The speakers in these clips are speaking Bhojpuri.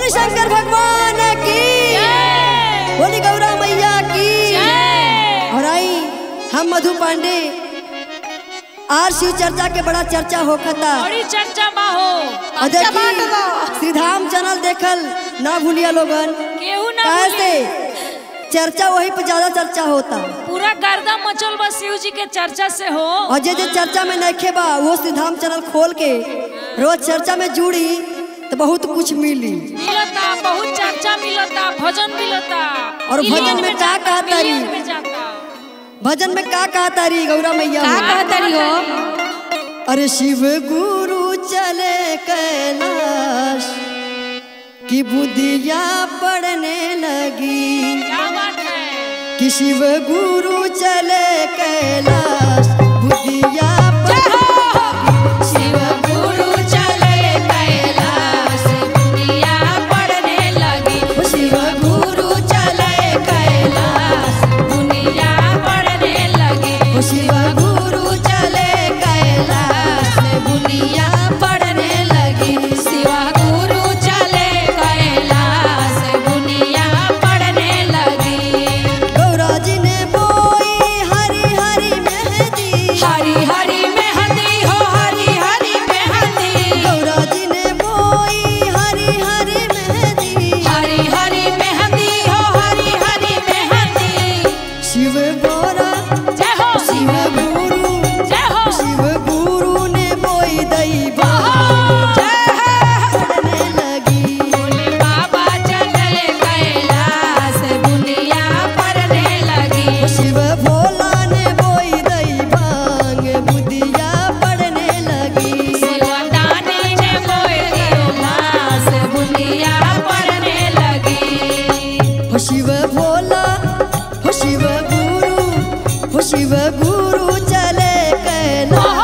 बोली शंकर भगवान की, बोली गौरा मैया की। और आई हम मधु पांडे आर शिव चर्चा के बड़ा चर्चा होखता, बड़ी चर्चा बा हो। और देखी श्रीधाम चैनल देखल ना भूलिया लोगन, केहू ना कैसे चर्चा वही पे ज्यादा चर्चा होता, पूरा गर्दा मचल बा शिव जी के चर्चा से हो। और जे चर्चा में नइखे बा वो श्रीधाम चैनल खोल के रोज चर्चा में जुड़ी तो बहुत कुछ मिली, मिलता बहुत चर्चा मिलता, भजन मिलता। और भजन में का कहता री, भजन में का कहता री गौरा मैया का कहता री हो। अरे शिव गुरु चले कैलाश की बुद्धिया पढ़ने लगी, क्या बात है। कि शिव गुरु चले कैलाश बुद्धिया शिव गुरु चले कैलाश बुद्धिया पढ़ने लगी, शिव गुरु चले कैलाश बुद्धिया पढ़ने लगी, शिव गुरु चले कैलाश बुद्धिया पढ़ने लगी, शिव गुरु चले कैलाश बुद्धिया पढ़ने लगी। गौरा जी ने बोई हरी हरी मेहंदी, हरी हरी मेहंदी हो, हरी हरी मेहंदी। गौरा जी ने बोई हरी हरी मेहंदी, हरी हरी मेहंदी हो, हरी हरी मेहंदी। शिव गौरा जय हो शिव गुरु, जय हो शिव गुरु ने बोई दैवा पढ़ने लगी, भोले बाबा चले कैलाश बुनिया पढ़ने लगी, शिव भोला ने बोई दैवांग बुद्धिया पढ़ने लगी, शिवदानी ने बोए कैलाश बुनिया पढ़ने लगी। हो शिव भोला हो शिव गुरु, हो शिव गुरु चले कैलाश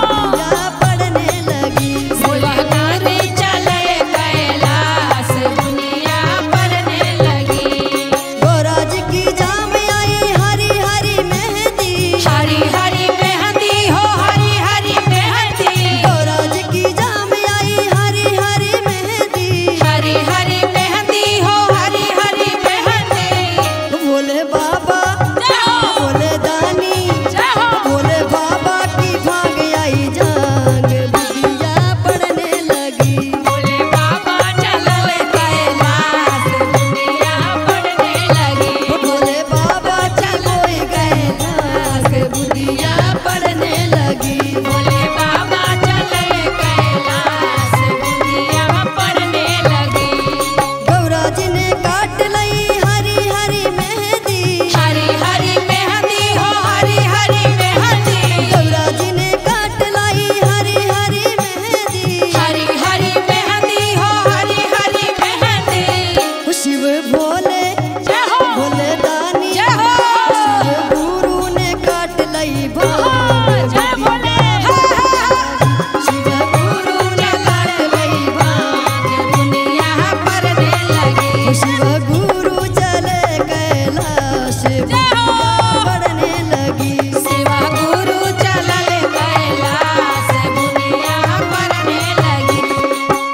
बुद्धिया पढ़ने लगी, शिवदानी चले कैलाश बुनिया पढ़ने लगी। गौरा जी की जाम आई हरी हरी मेहंदी, हरी हरी मेहंदी हो, हरी हरी मेहंदी। गौरा जी की जाम आई हरी हरी मेहंदी, हरी हरी मेहंदी हो, हरी हरी मेहंदी। भोले बाबा जय हो भोले दानी, जय हो भोले बाबा की भाग आई जांग बुद्धिया पढ़ने लगी, भोले बाबा चले कैलाश बुनिया पढ़ने लगी, भोले बाबा चलोई कैलाश बुद्धिया पढ़ने लगी, भोले बाबा चले कैलाश बुनिया पढ़ने लगी। गौरा जी ने काट लई हरी हरी मेहंदी, हरी हरी मेहंदी हो, हरी हरी मेहंदी। गौरा जी ने काट लाई हरी हरी मेहंदी, हरी हरी मेहंदी हो, हरी हरी मेहंदी। शिव भोले जय हो भोले दानी, जय हो शिव गुरु ने काट लई भांग, जय भोले। शिव गुरु ने काट लई भांग, दुनिया पढ़ने लगी, शिव गुरु चले कैलाश बुद्धिया पढ़ने लगी, शिव गुरु चले कैलाश बुनिया पढ़ने लगी।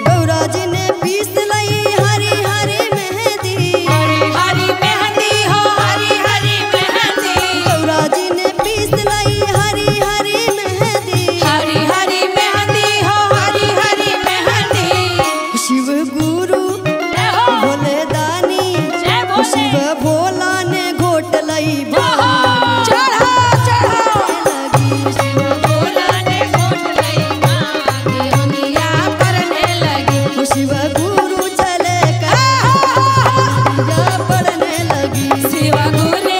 गौरा जी ने पीस लई हरी हरी मेहंदी, हरी हरी मेहंदी हो, हरी हरी मेहंदी। गौरा जी ने पीस लई हरी हरी मेहंदी, हरी हरी मेहंदी हो, हरी हरी मेहंदी। शिव गुरु जय हो भोले दानी, जय शिव भोले। भोला ने घोट लई भांग चढ़ा चढ़ा लगी, शिव भोला ने घोट लई भांग दुनिया पढ़ने लगी, शिव गुरु चले कैलाश बुद्धिया पढ़ने लगी, शिव गुरु